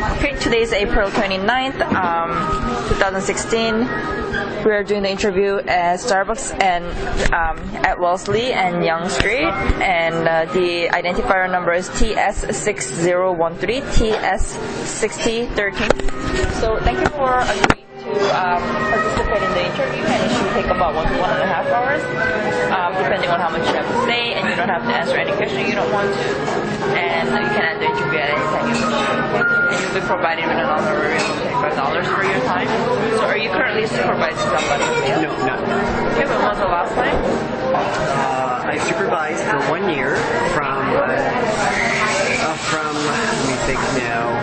Okay, today is April 29th, 2016. We are doing the interview at Starbucks and at Wellesley and Yonge Street, and the identifier number is TS6013, TS6013. So thank you for agreeing to participate in the interview, and it should take about 1 to 1.5 hours, depending on how much you have to say, and you don't have to answer any question you don't want to, and you can end the interview at any time you wish. And you'll be provided with an honorary of $25 for your time. So are you currently supervising somebody? No, not. Okay, when was the last time? I supervised for 1 year from let me think now,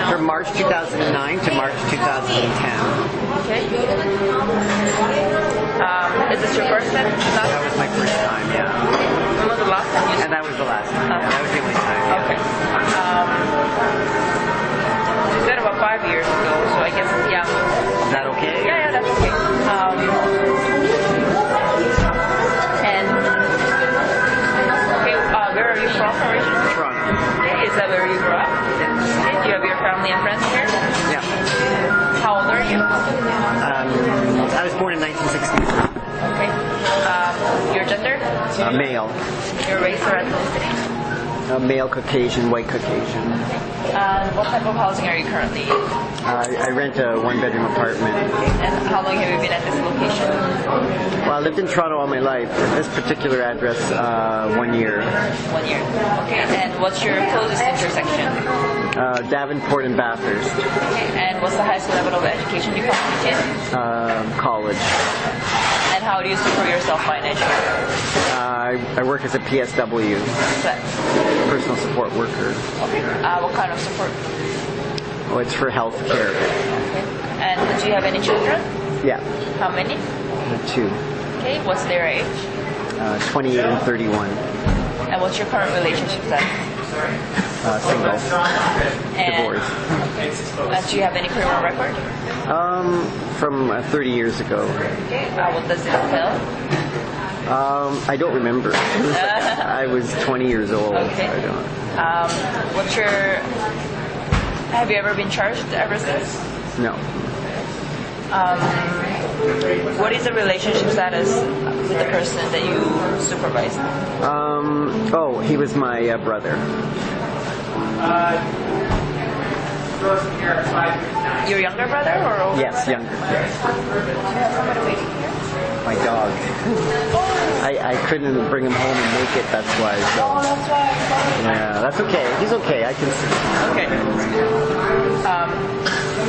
from March 2009 to March 2010. Okay. Is this your first time? That was my first time, yeah. When was the last time you And that was the last time. Yeah, that was the only time. Yeah. Okay. You said about 5 years ago, so I guess, yeah. Is that okay? Yeah, that's okay. Where are you from originally? Toronto. Okay, is that where you grew up? Yes. Okay, do you have your family and friends here? Yeah. How old are you? I was born in 1960. Okay. Your gender? Male. Your race or ethnicity? Male Caucasian, white Caucasian. What type of housing are you currently in? I rent a one-bedroom apartment. And how long have you been at this location? Well, I lived in Toronto all my life. At this particular address, 1 year. 1 year. Okay, and what's your closest intersection? Davenport and Bathurst. Okay, and what's the highest level of education you completed? College. And how do you support yourself financially? I work as a PSW. What's that? Personal support worker. Okay. What kind of support? Oh, it's for health care. Okay. And do you have any children? Yeah. How many? 2. Okay. What's their age? 28 and 31. And what's your current relationship status? Single. And Divorced. Do you have any criminal record? From 30 years ago. Okay. What does it entail? I don't remember. I was 20 years old. Okay. I don't. Have you ever been charged ever since? No. What is the relationship status with the person that you supervised? He was my brother. Your younger brother or older? Yes, younger. Do you have somebody waiting here? My dog. I couldn't bring him home and make it, that's why. So. Oh, that's why. Yeah, that's okay. He's okay. I can see. Okay.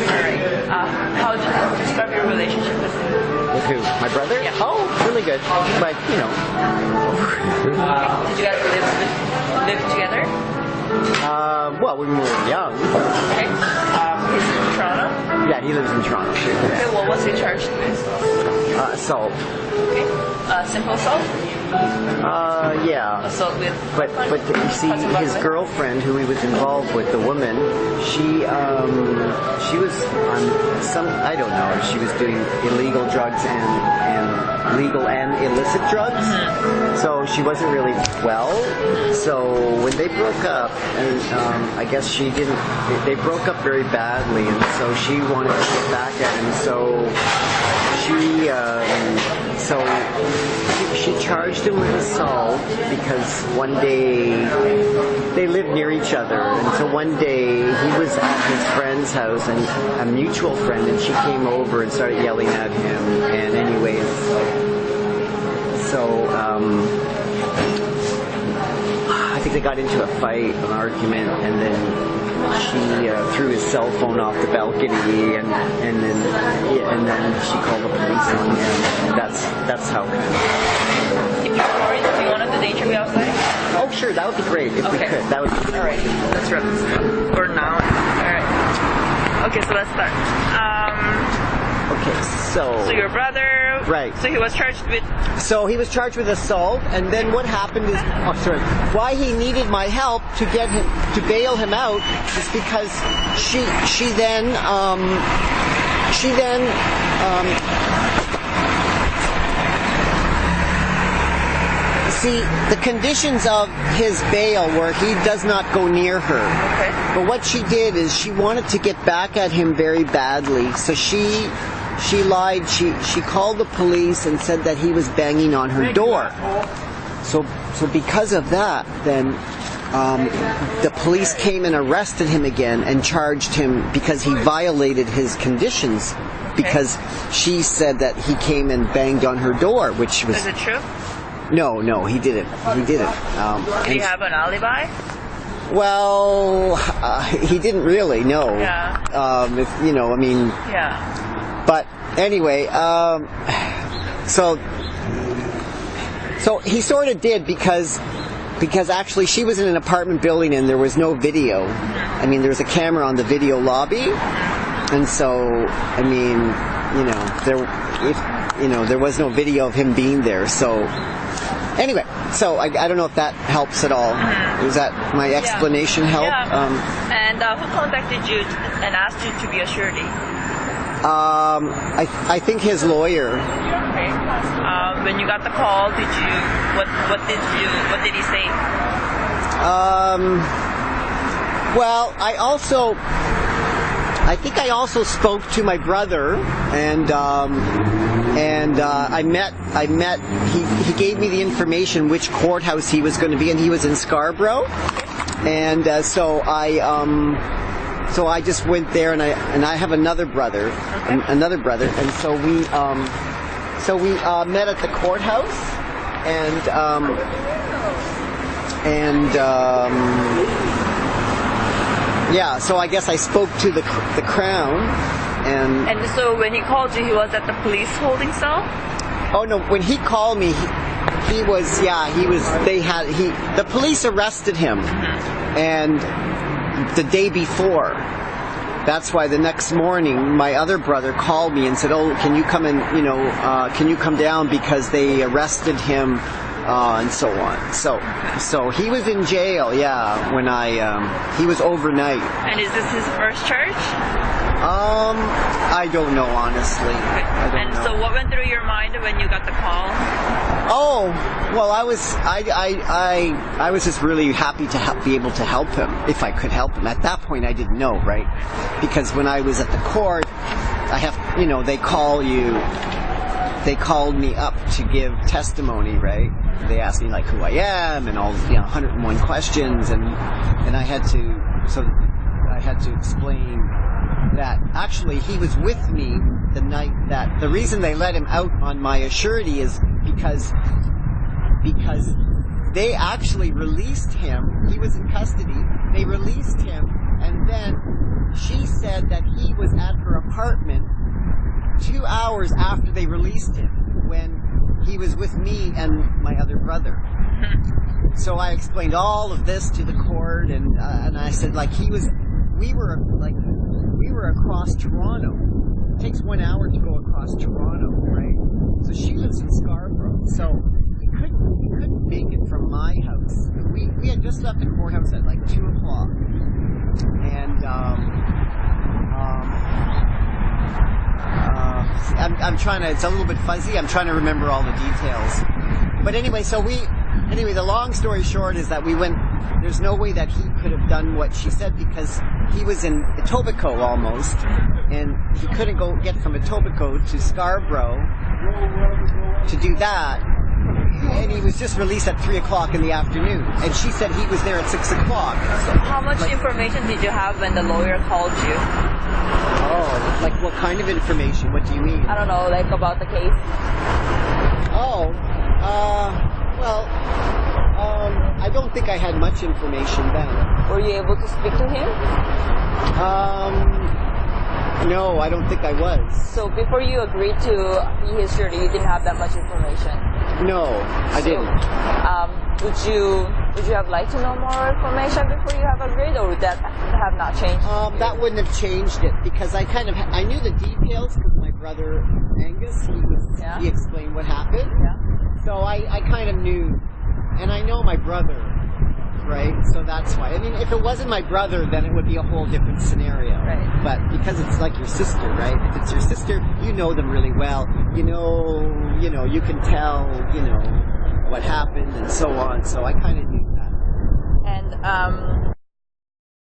Alright. How would you describe your relationship with him? With who? My brother? Yeah. Oh, really good. But, Did you guys live together? Well, when we were young. Okay. He's in Toronto? Yeah, he lives in Toronto too. Okay, well, what's he charged with? Assault. Okay. Simple assault? Yeah. Assault with... But you see, his girlfriend, who he was involved with, the woman, she was on some, I don't know, she was doing illegal drugs and legal and illicit drugs. Mm-hmm. So she wasn't really well. So when they broke up, and I guess she didn't, they broke up very badly, and so she wanted to get back at him. She charged him with assault because one day they lived near each other, and so one day he was at his friend's house, and a mutual friend, and she came over and started yelling at him, and anyways, so I think they got into a fight, an argument, and then she threw his cell phone off the balcony, and then she called the police on him. That's how. If you want to do the interview outside? Oh, sure, that would be great if we could. That would be all right. Let's run this for now. All right. Okay, so let's start. Okay, so your brother. Right. So he was charged with. So he was charged with assault, and then what happened is, why he needed my help to get him to bail him out is because she then See, the conditions of his bail were he does not go near her. Okay. But what she did is she wanted to get back at him very badly. So she lied. She called the police and said that he was banging on her door. So because of that, then the police came and arrested him again and charged him because he violated his conditions. Because she said that he came and banged on her door, which was... Is it true? No, he didn't. He didn't. Did he have an alibi? Well, he didn't really. No. Yeah. Yeah. But anyway, so he sort of did because actually she was in an apartment building and there was no video. I mean, there was a camera on the video lobby, and so I mean, there was no video of him being there. So. Anyway, so I don't know if that helps at all. Does that my explanation help? Yeah. And who contacted you and asked you to be a surety? I think his lawyer. Okay. When you got the call, what did he say? Well, I think I also spoke to my brother, and I met. He gave me the information which courthouse he was going to be in. He was in Scarborough, and so I just went there, and I have another brother, and so we met at the courthouse, yeah, so I guess I spoke to the Crown, and so when he called you, he was at the police holding cell? Oh no, when he called me, the police arrested him, and the day before. That's why the next morning, my other brother called me and said, "Oh, can you come and can you come down because they arrested him?" And so on. So he was in jail, when he was overnight. And is this his first charge? I don't know, honestly. So what went through your mind when you got the call? Oh, well, I was just really happy to be able to help him, if I could help him. At that point, I didn't know, right? Because when I was at the court, they called me up to give testimony, right? They asked me who I am and all 101 questions, and I had to explain that actually he was with me the night that the reason they let him out on my assurity is because they actually released him. He was in custody. They released him, and then she said that he was at her apartment 2 hours after they released him, when he was with me and my other brother. So I explained all of this to the court, and I said we were across Toronto. It takes 1 hour to go across Toronto, right? So she lives in Scarborough, so he couldn't make it from my house. We had just left the courthouse at 2:00, and I'm trying to, it's a little bit fuzzy, I'm trying to remember all the details. But anyway, the long story short is that we went, there's no way that he could have done what she said because he was in Etobicoke almost, and he couldn't get from Etobicoke to Scarborough to do that, and he was just released at 3:00 in the afternoon, and she said he was there at 6:00. So how much information did you have when the lawyer called you? Oh, what kind of information? What do you mean? I don't know, about the case. Oh, I don't think I had much information then. Were you able to speak to him? No, I don't think I was. So before you agreed to be his surety, you didn't have that much information? No, I didn't. Would you have liked to know more information before you have agreed, or would that have not changed? That wouldn't have changed it because I knew the details because my brother Angus, he explained what happened. Yeah. So I kind of knew, and I know my brother, right? So that's why. I mean, if it wasn't my brother, then it would be a whole different scenario. Right. But because it's like your sister, right? If it's your sister, you know them really well. You know, you can tell, what happened and so on. So I kind of knew that. And